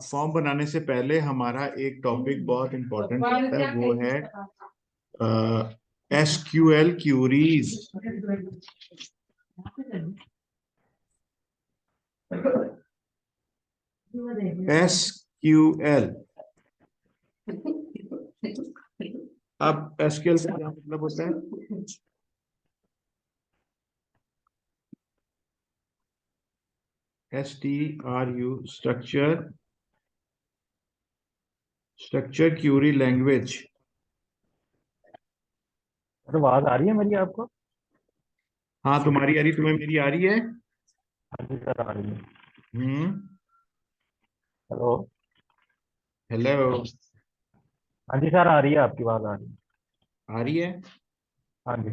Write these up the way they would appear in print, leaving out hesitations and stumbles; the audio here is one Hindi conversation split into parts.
फॉर्म बनाने से पहले हमारा एक टॉपिक बहुत इंपॉर्टेंट होता है, वो है एसक्यूएल क्यूरीज। एसक्यूएल, अब एसक्यूएल से क्या मतलब होता है? STRU, structure Curie language. तो आवाज आ रही है मेरी आपको? हाँ, तुम्हारी आ रही, तुम्हें मेरी आ रही है? हाँ जी सर, आ रही है। हम्म। हेलो। हेलो। हाँ जी सर, आ रही है, आपकी आवाज आ रही है। आ रही है? हाँ जी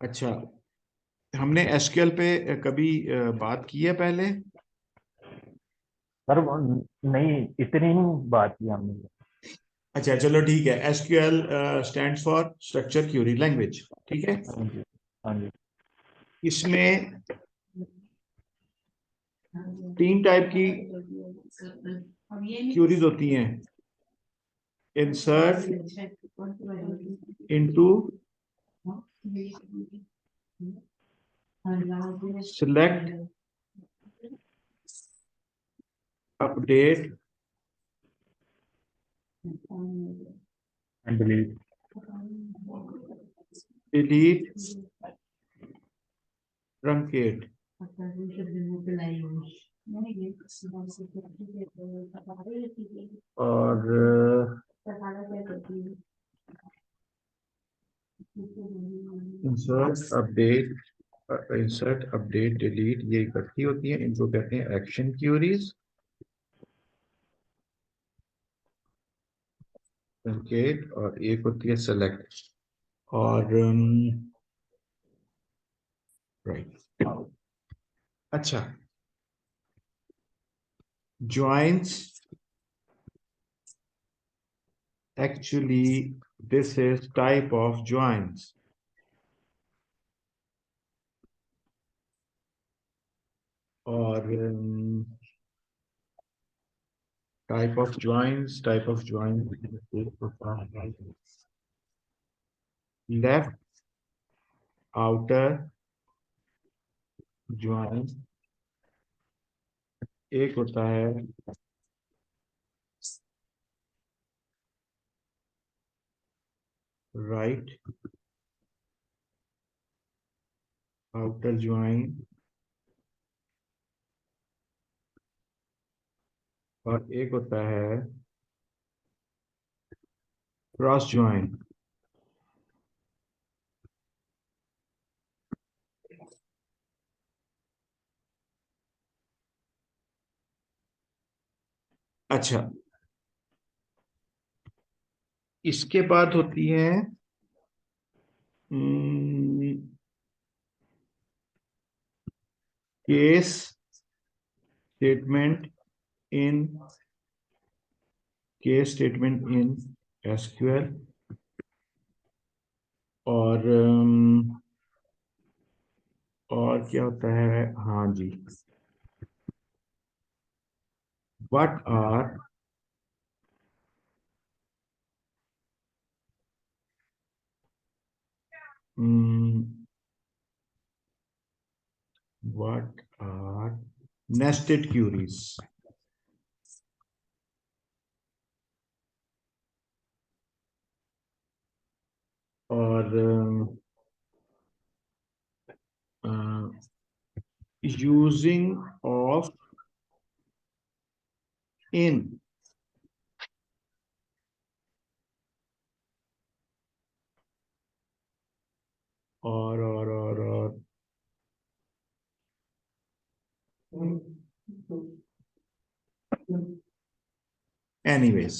अच्छा, हमने एसक्यूएल पे कभी बात की है पहले? सर, नहीं, इतनी ही बात की हमने। अच्छा, चलो ठीक है। SQL stands for structure Curie language, ठीक है। हाँ जी। हाँ जी। इसमें तीन टाइप की क्यूरीज होती हैं: insert, into, select, update, and delete. Delete, truncate. और इंसर्ट अपडेट डिलीट ये इकट्ठी होती है, इनको कहते हैं एक्शन क्यूरीज। ट्रंकेट, और एक होती है सेलेक्ट। और राइट। अच्छा, joins, actually this is type of joins. और type of joins left outer join, एक होता है right outer join, और एक होता है cross join। अच्छा, इसके बाद होती है केस स्टेटमेंट इन एसक्यूएल। और क्या होता है? हाँ जी, what are what are nested queries. और यूजिंग ऑफ इन, और anyways,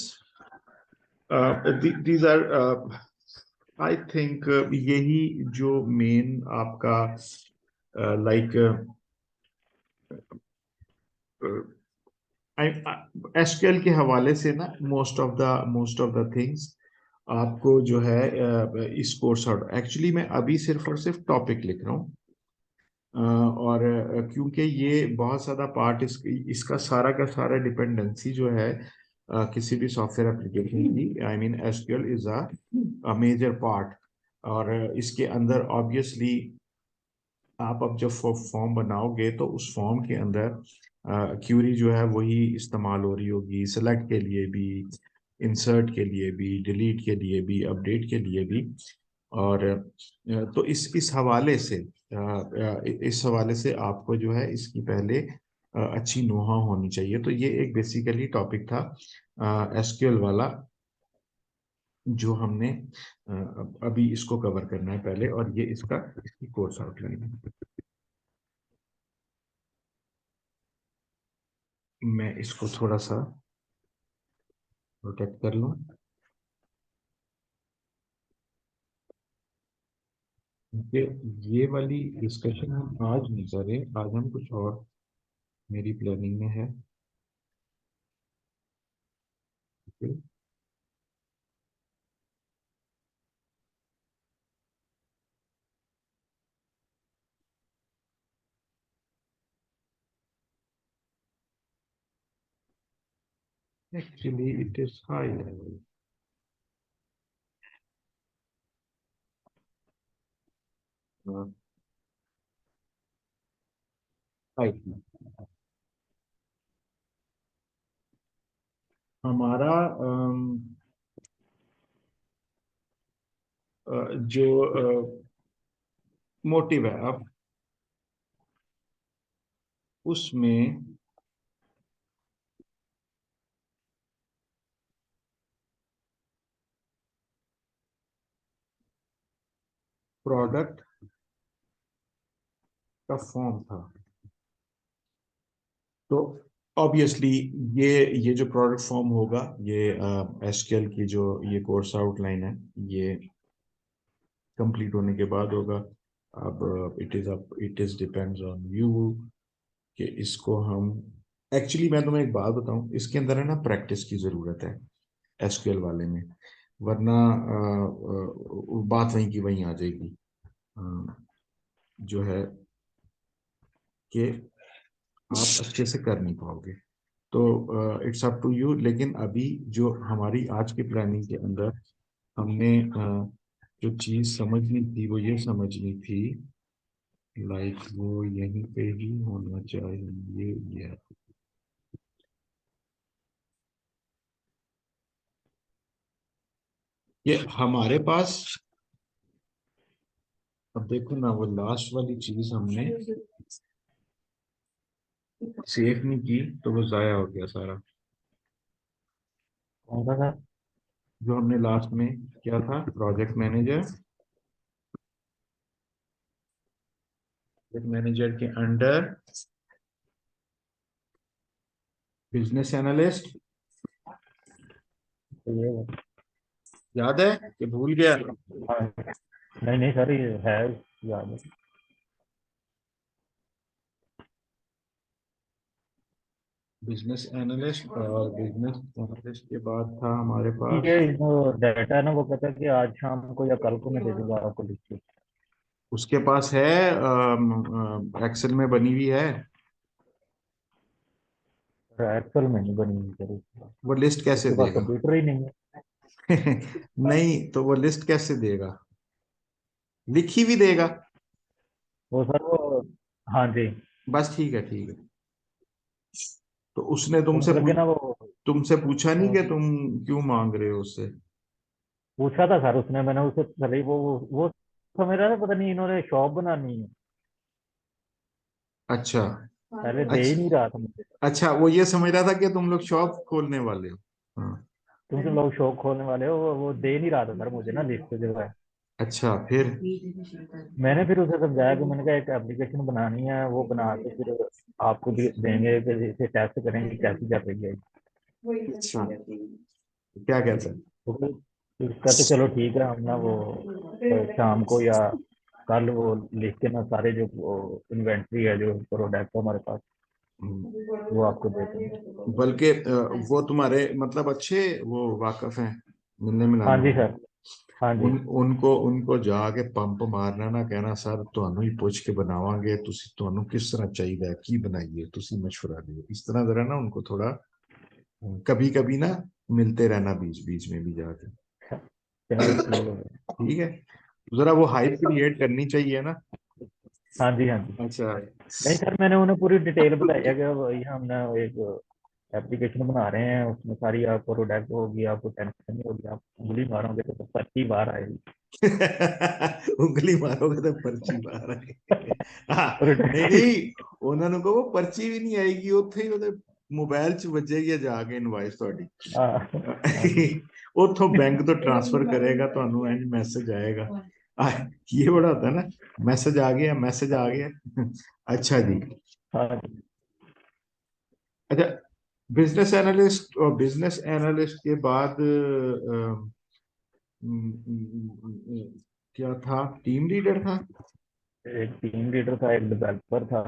these are, I think यही जो मेन आपका लाइक एसक्यूएल के हवाले से ना मोस्ट ऑफ द थिंग्स आपको जो है इस कोर्स, एक्चुअली मैं अभी सिर्फ और सिर्फ टॉपिक लिख रहा हूँ। और क्योंकि ये बहुत ज़्यादा पार्ट इसका सारा का सारा डिपेंडेंसी जो है किसी भी सॉफ्टवेयर एप्लीकेशन की, I mean SQL is a major part. और इसके अंदर ऑब्वियसली आप अब जब फॉर्म बनाओगे तो उस फॉर्म के अंदर क्यूरी जो है वही इस्तेमाल हो रही होगी, सेलेक्ट के लिए भी, इंसर्ट के लिए भी, डिलीट के लिए भी, अपडेट के लिए भी। और तो इस हवाले से इस हवाले से आपको जो है इसकी पहले अच्छी नोहा होनी चाहिए। तो ये एक बेसिकली टॉपिक था एसक्यूएल वाला, जो हमने अभी इसको कवर करना है पहले, और ये इसकी कोर्स आउटलाइन है। मैं इसको थोड़ा सा प्रोटेक्ट कर लूं। ये ये वाली डिस्कशन हम आज नहीं करें, आज हम कुछ और मेरी प्लानिंग में है। Actually it is high level. हमारा जो मोटिव है अब उसमें प्रोडक्ट का फॉर्म था। तो ऑब्वियसली ये जो प्रोडक्ट फॉर्म होगा, ये एसक्यूएल की जो ये कोर्स आउटलाइन है, ये कंप्लीट होने के बाद होगा। अब it is depends on you कि इसको हम, एक्चुअली मैं तुम्हें एक बात बताऊं, इसके अंदर है ना प्रैक्टिस की जरूरत है एसक्यूएल वाले में, वरना बात वहीं की वहीं आ जाएगी। जो है कि आप अच्छे से कर नहीं पाओगे। तो इट्स अप टू यू। लेकिन अभी जो हमारी आज की प्लानिंग के अंदर हमने जो चीज समझनी थी वो ये समझनी थी, लाइक वो यहीं पे ही होना चाहिए। ये हमारे पास, अब देखो ना, वो लास्ट वाली चीज हमने सेव नहीं की तो वो जाया हो गया सारा। कौन सा था? जो हमने लास्ट में क्या था, प्रोजेक्ट मैनेजर, प्रोजेक्ट मैनेजर के अंडर बिजनेस एनालिस्ट, तो ये है। याद है कि भूल गया? हाँ, नहीं नहीं सर, ये है, याद है। बिजनेस एनालिस्ट, और बिजनेस एनालिस्ट के बाद था हमारे ये पास, जो डाटा है ना, वो कहता है कि आज शाम को या कल को मैं दे दूंगा आपको लिस्ट। उसके पास है, एक्सेल में बनी हुई है। एक्सेल में नहीं बनी हुई सर उसके पास। वो लिस्ट कैसे उसके पास देगा? कंप्यूटर ही नहीं है। नहीं तो वो लिस्ट कैसे देगा? लिखी भी देगा। वो सर वो, हाँ जी। बस ठीक है, ठीक है। तो उसने तो मतलब कि ना वो, तुमसे पूछा नहीं वो कि तुम क्यों मांग रहे हो उससे? पूछा था सर उसने, मैंने उससे पहले ही वो समझ रहा था, पता नहीं इन्होंने शॉप बनानी है। अच्छा। पहले दे ही अच्छा। नहीं रहा था मुझे। अच्छा, वो ये समझ रहा था कि तुम लोग शॉप खोलने वाले हो। हाँ। तुम जो लोग शॉप खोलने वाले हो, वो दे नहीं रहा था सर मुझे ना लिस्ट जो है। अच्छा, फिर? मैंने फिर उसे समझाया कि मैंने कहा एक एप्लीकेशन बनानी है, वो बना के फिर आपको देंगे, फिर इसे टेस्ट करेंगे कैसी चल रही है। अच्छा, क्या कहते हैं? तो फिर कहते चलो ठीक है, हम ना वो शाम को या कल वो लिख के ना सारे जो इन्वेंट्री है, जो प्रोडक्ट है हमारे पास, वो आपको देते हैं। बल्कि वो तुम्हारे मतलब अच्छे वो वाकफ हैं मिलने हाँ मिलाने जी वाले? सर। हाँ जी। उनको उनको जाके पंप मारना ना, कहना सर ਤੁਹਾਨੂੰ ही पूछ के बनावांगे, ਤੁਸੀਂ ਤੁਹਾਨੂੰ किस तरह चाहिए की बनाइए, ਤੁਸੀਂ मशवरा दियो, इस तरह जरा ना उनको थोड़ा कभी कभी ना मिलते रहना बीच बीच में भी जाके। चलो ठीक है। ठीक है, जरा वो हाइप क्रिएट करनी चाहिए ना। हाँ जी, हाँ जी। अच्छा। नहीं सर, मैंने उन्हें पूरी डिटेल बताई है कि ये हमने एक एप्लीकेशन बना रहे हैं, उसमें सारी आपको प्रोडक्ट होगी, आपको टेंशन नहीं होगी, आप उंगली मारोगे तो पर्ची बाहर आएगी। उंगली मारोगे तो पर्ची बाहर आएगी। हाँ, नहीं प्रोडक्ट। नहीं, ਉਹਨਾਂ को वो पर्ची भी नहीं आएगी, ਉੱਥੇ ਹੀ ਉਹਦੇ ਮੋਬਾਈਲ 'ਚ ਵੱਜੇਗੀ ਜਾ ਕੇ ਇਨਵਾਇਸ ਤੁਹਾਡੀ। हाँ। हाँ जी। ਉੱਥੋਂ ਬੈਂਕ ਤੋਂ ਟ੍ਰਾਂਸਫਰ ਕਰੇਗਾ, ਤੁਹਾਨੂੰ ਇੰਜ ਮੈਸੇਜ ਆਏਗਾ। आ, ये बड़ा होता है ना, मैसेज आ गया, मैसेज आ गया। अच्छा जी। हाँ जी। अच्छा, बिजनेस एनालिस्ट, और बिजनेस एनालिस्ट के बाद क्या था, टीम लीडर था। एक टीम लीडर था, एक डेवलपर था।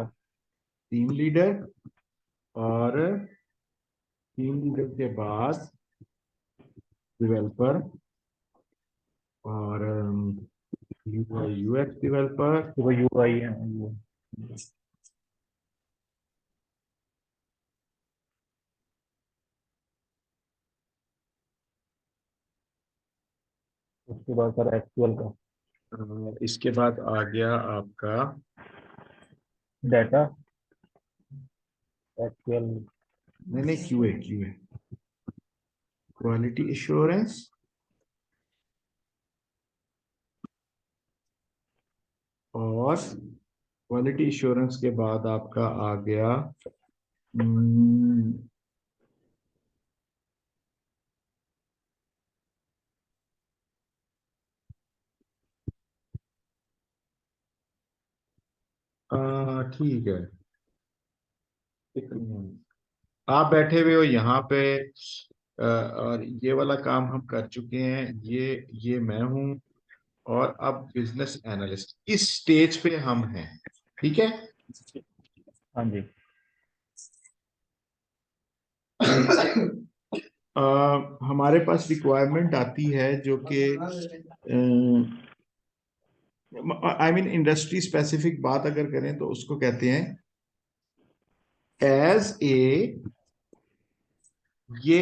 टीम लीडर, और टीम लीडर के बाद डेवलपर, और यूएक्स डेवलपर। तो वो यूआई है वो। उसके बाद सर एक्चुअल का इसके बाद आ गया आपका डाटा एक्चुअल। नहीं नहीं, क्यूए, क्यूए, क्वालिटी एश्योरेंस। और क्वालिटी एश्योरेंस के बाद आपका आ गया हम्म, ठीक है। आप बैठे हुए हो यहाँ पे, और ये वाला काम हम कर चुके हैं, ये मैं हूँ, और अब बिजनेस एनालिस्ट इस स्टेज पे हम हैं। ठीक है। हाँ जी। हमारे पास रिक्वायरमेंट आती है जो कि आई मीन इंडस्ट्री स्पेसिफिक बात अगर करें तो उसको कहते हैं एज ए, ये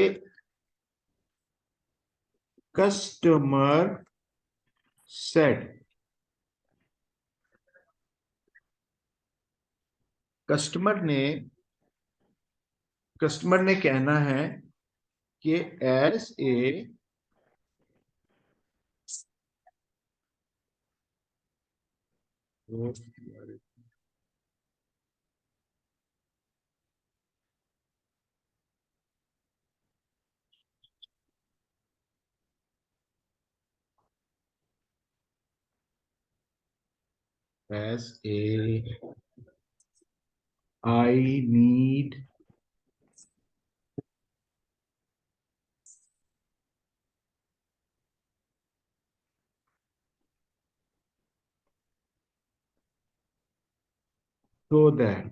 कस्टमर सेट, कस्टमर ने कस्टमर ने कहना है कि as a, as a I need so that,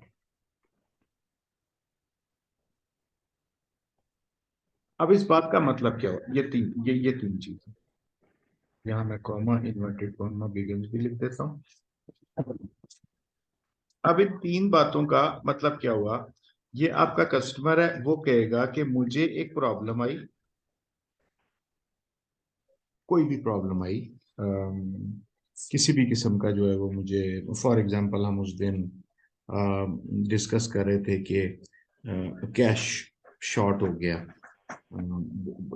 अब इस बात का मतलब क्या हो, ये तीन चीजें, यहाँ मैं कॉमा, इन्वर्टेड कॉमा, बिगिंस भी लिख देता हूँ। अब इन तीन बातों का मतलब क्या हुआ, ये आपका कस्टमर है, वो कहेगा कि मुझे एक प्रॉब्लम आई, कोई भी प्रॉब्लम आई, किसी भी किस्म का जो है वो मुझे, फॉर एग्जांपल हम उस दिन डिस्कस कर रहे थे कि कैश शॉर्ट हो गया,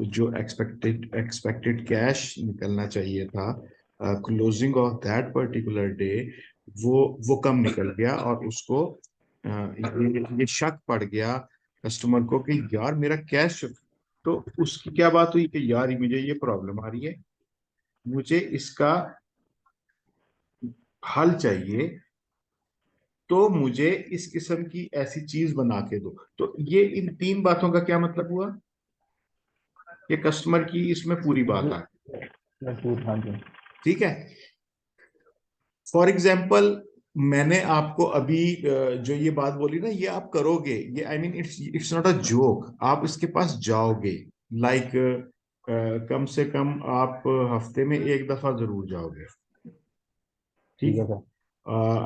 जो एक्सपेक्टेड एक्सपेक्टेड कैश निकलना चाहिए था closing of that particular day, वो कम निकल गया, और उसको ये शक पड़ गया कस्टमर को कि यार मेरा कैश, तो उसकी क्या बात हुई कि यार मुझे ये प्रॉब्लम आ रही है, मुझे इसका हल चाहिए, तो मुझे इस किस्म की ऐसी चीज बना के दो। तो ये इन तीन बातों का क्या मतलब हुआ, कि कस्टमर की इसमें पूरी बात आ, मजबूत। हाँ जी। ठीक है। फॉर एग्जाम्पल, मैंने आपको अभी जो ये बात बोली ना, ये आप करोगे, ये I mean it's it's not a joke, आप इसके पास जाओगे, लाइक कम से कम आप हफ्ते में एक दफा जरूर जाओगे। ठीक ठीक। है सर।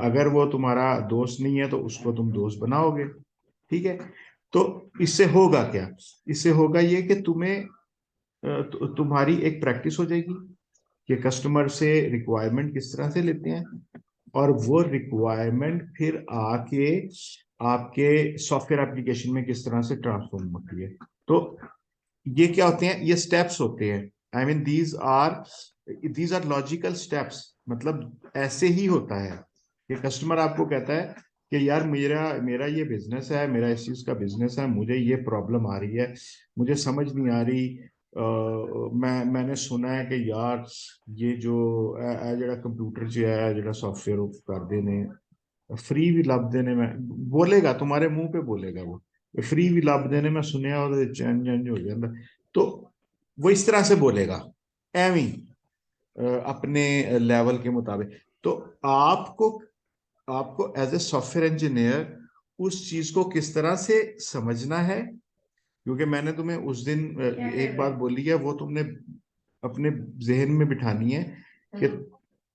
अगर वो तुम्हारा दोस्त नहीं है तो उसको तुम दोस्त बनाओगे। ठीक है। तो इससे होगा क्या? इससे होगा ये कि तुम्हें तुम्हारी एक प्रैक्टिस हो जाएगी कि कस्टमर से रिक्वायरमेंट किस तरह से लेते हैं, और वो रिक्वायरमेंट फिर आके आपके सॉफ्टवेयर एप्लीकेशन में किस तरह से ट्रांसफॉर्म होती है। तो ये क्या होते हैं, ये स्टेप्स होते हैं। I mean these are logical steps. मतलब ऐसे ही होता है कि कस्टमर आपको कहता है कि यार मेरा मेरा ये बिजनेस है, मेरा इस चीज का बिजनेस है, मुझे ये प्रॉब्लम आ रही है, मुझे समझ नहीं आ रही। मैंने सुना है कि यार ये जो जरा कंप्यूटर जो है जरा सॉफ्टवेयर कर देने फ्री भी लब देने में, बोलेगा तुम्हारे मुंह पे बोलेगा वो, फ्री भी लब देने में सुनया और चैन चैन हो जाता। तो वो इस तरह से बोलेगा एवी अपने लेवल के मुताबिक। तो आपको आपको एज ए सॉफ्टवेयर इंजीनियर उस चीज को किस तरह से समझना है, क्योंकि मैंने तुम्हें उस दिन एक बात बोली है, वो तुमने अपने जहन में बिठानी है कि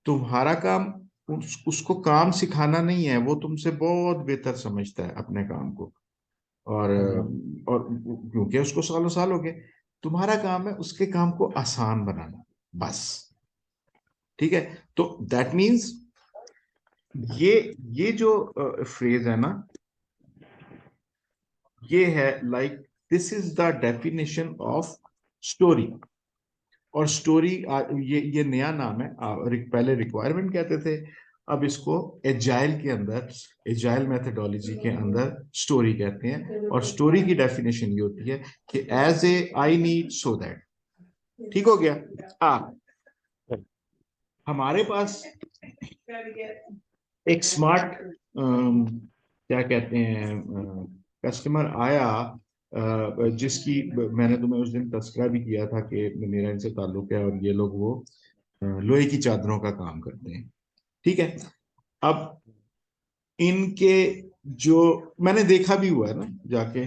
तुम्हारा काम उसको काम सिखाना नहीं है, वो तुमसे बहुत बेहतर समझता है अपने काम को। और हाँ जी। और क्योंकि उसको सालों साल हो गए, तुम्हारा काम है उसके काम को आसान बनाना, बस। ठीक है। तो दैट मीन्स ये ये जो फ्रेज है ना, ये है like this is the definition of story. और स्टोरी ये नया नाम है। पहले रिक्वायरमेंट कहते थे, अब इसको एजाइल के अंदर, एजाइल मेथोडोलॉजी के अंदर स्टोरी कहते हैं। और स्टोरी की डेफिनेशन ये होती है कि as a I need so that. ठीक हो गया। हमारे पास एक स्मार्ट क्या कहते हैं कस्टमर आया, जिसकी मैंने तुम्हें उस दिन तस्करा भी किया था कि मेरा इनसे ताल्लुक है, और ये लोग वो लोहे की चादरों का काम करते हैं। ठीक है। अब इनके जो मैंने देखा भी हुआ है ना जाके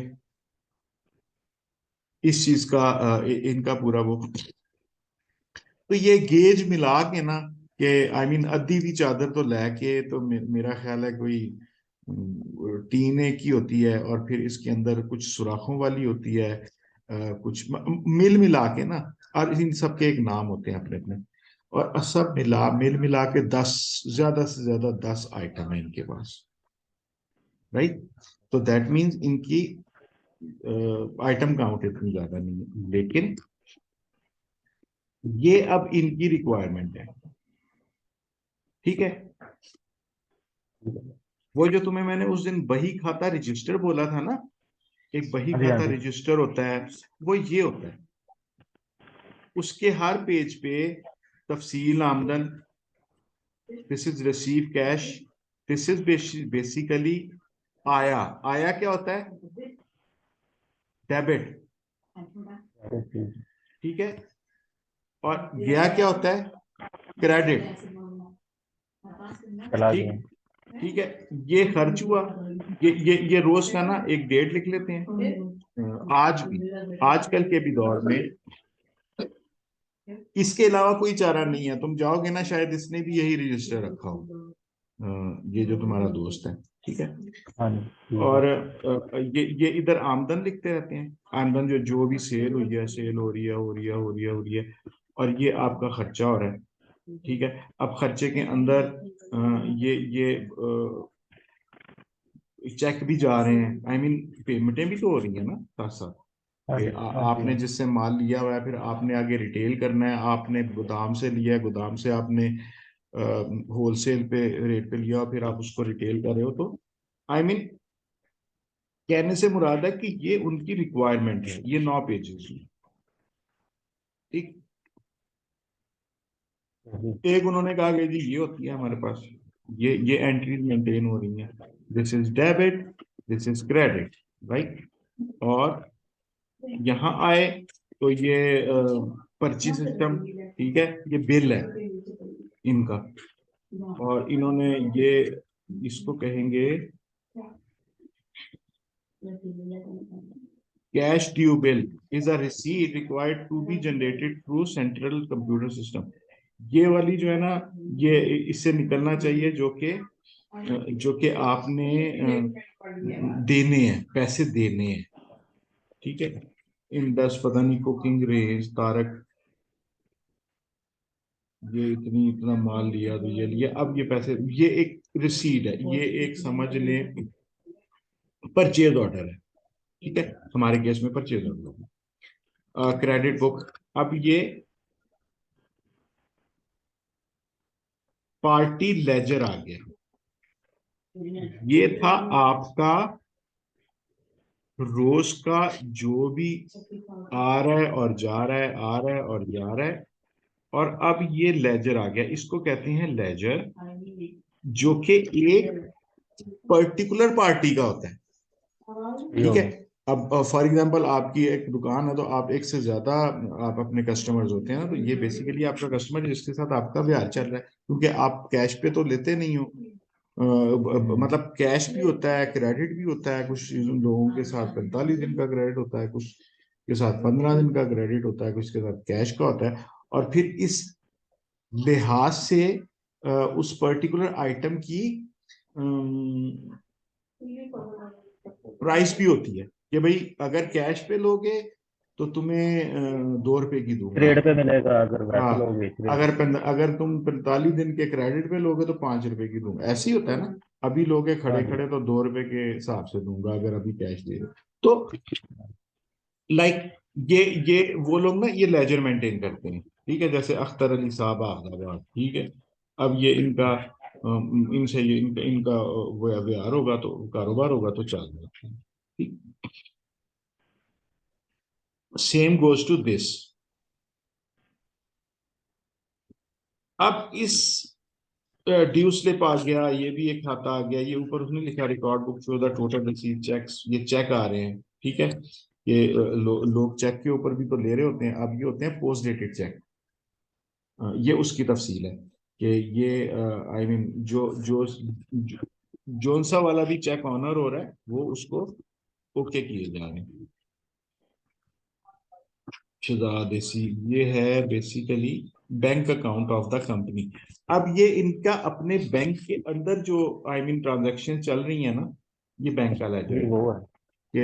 इस चीज का इनका पूरा वो, तो ये गेज मिला के ना कि आई मीन अद्धी दी चादर तो लेके तो मेरा ख्याल है कोई टीने की होती है, और फिर इसके अंदर कुछ सुराखों वाली होती है, कुछ मिल मिला के ना, और इन सब के एक नाम होते हैं अपने अपने, और सब मिल मिला के 10, ज्यादा से ज्यादा 10 आइटम है इनके पास। राइट। तो दैट मीन्स इनकी आइटम काउंट इतनी ज्यादा नहीं है, लेकिन ये अब इनकी रिक्वायरमेंट है। ठीक है। वो जो तुम्हें मैंने उस दिन बही खाता रजिस्टर बोला था ना, एक बही हाँ जी। हाँ खाता जी। रजिस्टर होता है, वो ये होता है। उसके हर पेज पे तफसील आमदन, this is receive cash, this is basically आया। आया क्या होता है? डेबिट। ठीक है। और गया क्या होता है? क्रेडिट। चला गया। ठीक। ठीक है। ये खर्च हुआ। ये रोज का ना एक डेट लिख लेते हैं। आज भी, आजकल के भी दौर में इसके अलावा कोई चारा नहीं है। तुम जाओगे ना, शायद इसने भी यही रजिस्टर रखा हो, ये जो तुम्हारा दोस्त है। ठीक है। हाँ जी। ठीक है। और ये इधर आमदन लिखते रहते हैं। आमदन जो जो भी सेल हुई है, सेल हो रही है, हो रही है, हो रही है, हो रही है। और ये आपका खर्चा हो रहा है। ठीक है। अब खर्चे के अंदर ये चेक भी जा रहे हैं, आई मीन पेमेंटें भी तो हो रही है ना साथ साथ। हाँ कि जी। हाँ जी। आपने जिससे माल लिया हुआ है, फिर आपने आगे रिटेल करना है, आपने गोदाम से लिया है, गोदाम से आपने होलसेल पे रेट पे लिया, और फिर आप उसको रिटेल कर रहे हो। तो आई मीन कहने से मुराद है कि ये उनकी रिक्वायरमेंट है, ये 9 पेजेस। ठीक। जी। एक उन्होंने कहा कि जी ये होती है हमारे पास, ये एंट्रीज मेंटेन हो रही हैं, this is debit, this is credit. Right. और यहाँ आए तो ये पर्ची सिस्टम, ठीक है, ये बिल है इनका। और इन्होंने ये इसको कहेंगे cash due bill is a receipt required to be generated through central computer system. ये वाली जो है ना, ये इससे निकलना चाहिए, जो कि आपने देने हैं, पैसे देने हैं। ठीक है, इंडस पता नहीं, कुकिंग रेंज, तारक, ये इतनी इतना माल लिया तो ये लिया, अब ये पैसे, ये एक रिसीट है, ये एक समझ लें परचेज ऑर्डर है। ठीक है, हमारे केस में परचेज ऑर्डर, क्रेडिट बुक। अब ये पार्टी लेजर आ गया। ये था आपका रोज का जो भी आ रहा है और जा रहा है, आ रहा है और जा रहा है। और अब ये लेजर आ गया, इसको कहते हैं लेजर, जो कि एक पर्टिकुलर पार्टी का होता है। ये ठीक हो है, गया। अब फॉर एग्जांपल आपकी एक दुकान है, तो आप एक से ज्यादा आप अपने कस्टमर्स होते हैं ना, तो ये बेसिकली आपका कस्टमर जिसके साथ आपका व्यवहार चल रहा है, क्योंकि आप कैश पे तो लेते नहीं हो। मतलब कैश भी होता है, क्रेडिट भी होता है, कुछ लोगों के साथ 45 दिन का क्रेडिट होता है, कुछ के साथ 15 दिन का क्रेडिट होता है, कुछ के साथ कैश का होता है। और फिर इस लिहाज से उस पर्टिकुलर आइटम की प्राइस भी होती है कि भाई अगर कैश पे लोगे तो तुम्हें 2 रुपए की दूंगा। रेट पे मिलेगा, अगर वैसे लोग हाँ, बेच रहे हो। अगर तुम 45 दिन के क्रेडिट पे लोगे तो 5 रुपए की दूंगा, ऐसे ही होता है ना। अभी लोगे हाँ खड़े जी। खड़े तो 2 रुपए के हिसाब से दूंगा अगर अभी कैश दे रहे हो। तो लाइक ये वो लोग ना ये लेजर मेंटेन करते हैं। ठीक है, जैसे अख्तर अली साहब अहमदाबाद। ठीक है, अब ये इनका इनसे ये इनका इनका वो व्यवहार होगा तो कारोबार होगा तो चल रहा है। ठीक, सेम गोज टू दिस। अब इस ड्यू स्लिप आ गया, ये भी एक खाता आ गया, ये ऊपर उसने लिखा record book show the total receive cheques, ये चेक आ रहे हैं। ठीक है, ये लोग चेक के ऊपर भी तो ले रहे होते हैं, अब ये होते हैं पोस्ट डेटेड चेक। ये उसकी तफसील है कि ये आई मीन जो जोन सा वाला भी चेक ऑनर हो रहा है वो उसको ओके किए जा रहे हैं। देसी, ये है basically bank account of the company. अब ये इनका अपने बैंक के अंदर जो आई मीन ट्रांजैक्शन चल रही है ना, ये बैंक का लेजर ये है वो है। कि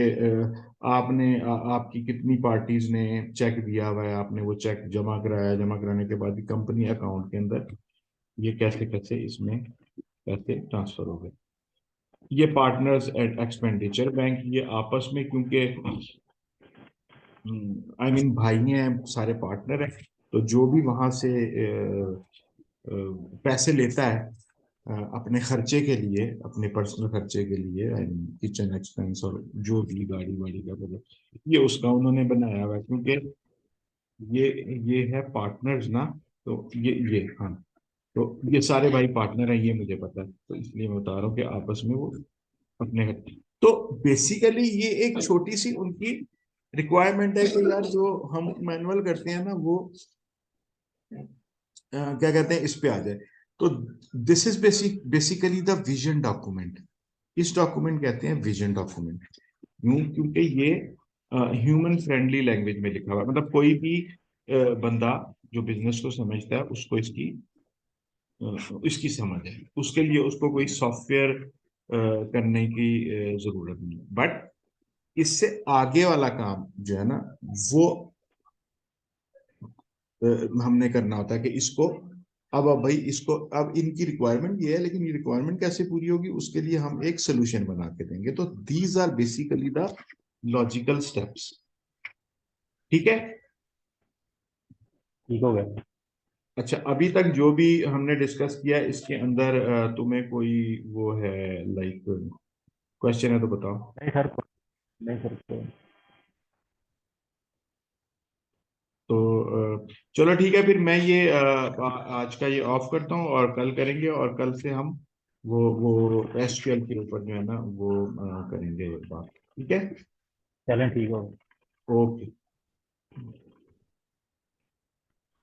आपकी कितनी पार्टीज ने चेक दिया हुआ है, आपने वो चेक जमा कराया, जमा कराने के बाद कंपनी अकाउंट के अंदर ये कैसे कैसे इसमें पैसे ट्रांसफर हो गए। ये पार्टनर्स एट एक्सपेंडिचर बैंक, ये आपस में क्योंकि आई मीन भाई हैं, सारे पार्टनर हैं, तो जो भी वहां से पैसे लेता है अपने खर्चे के लिए, अपने पर्सनल खर्चे के लिए, आई मीन किचन एक्सपेंस और जो भी गाड़ी वाड़ी का बजट, ये उसका उन्होंने बनाया हुआ है। क्योंकि ये ये है पार्टनर्स ना, तो ये हाँ, तो ये सारे भाई पार्टनर हैं, ये मुझे पता है, तो इसलिए मैं बता रहा हूँ कि आपस में वो अपने घर। तो बेसिकली ये एक छोटी सी उनकी रिक्वायरमेंट है कि यार जो हम मैनुअल करते हैं ना वो क्या कहते हैं, इस पे आ जाए। तो this is basically the vision document. इस डॉक्यूमेंट कहते हैं विजन डॉक्यूमेंट, क्यों? क्योंकि ये ह्यूमन फ्रेंडली लैंग्वेज में लिखा हुआ है, मतलब कोई भी बंदा जो बिजनेस को समझता है उसको इसकी समझ है, उसके लिए उसको कोई सॉफ्टवेयर करने की जरूरत नहीं। बट इससे आगे वाला काम जो है ना वो हमने करना होता है कि इसको अब भाई इसको अब इनकी रिक्वायरमेंट ये है, लेकिन ये रिक्वायरमेंट कैसे पूरी होगी उसके लिए हम एक सोल्यूशन बना के देंगे। तो these are basically the logical steps. ठीक है, ठीक हो गया। अच्छा, अभी तक जो भी हमने डिस्कस किया इसके अंदर तुम्हें कोई वो है लाइक क्वेश्चन है तो बताओ। नहीं सर, नहीं सर, तो चलो ठीक है, फिर मैं ये आज का ये ऑफ करता हूँ और कल करेंगे, और कल से हम वो एसक्यूएल के ऊपर जो है ना वो करेंगे बात। ठीक है, चलें ठीक हो गया। ओके।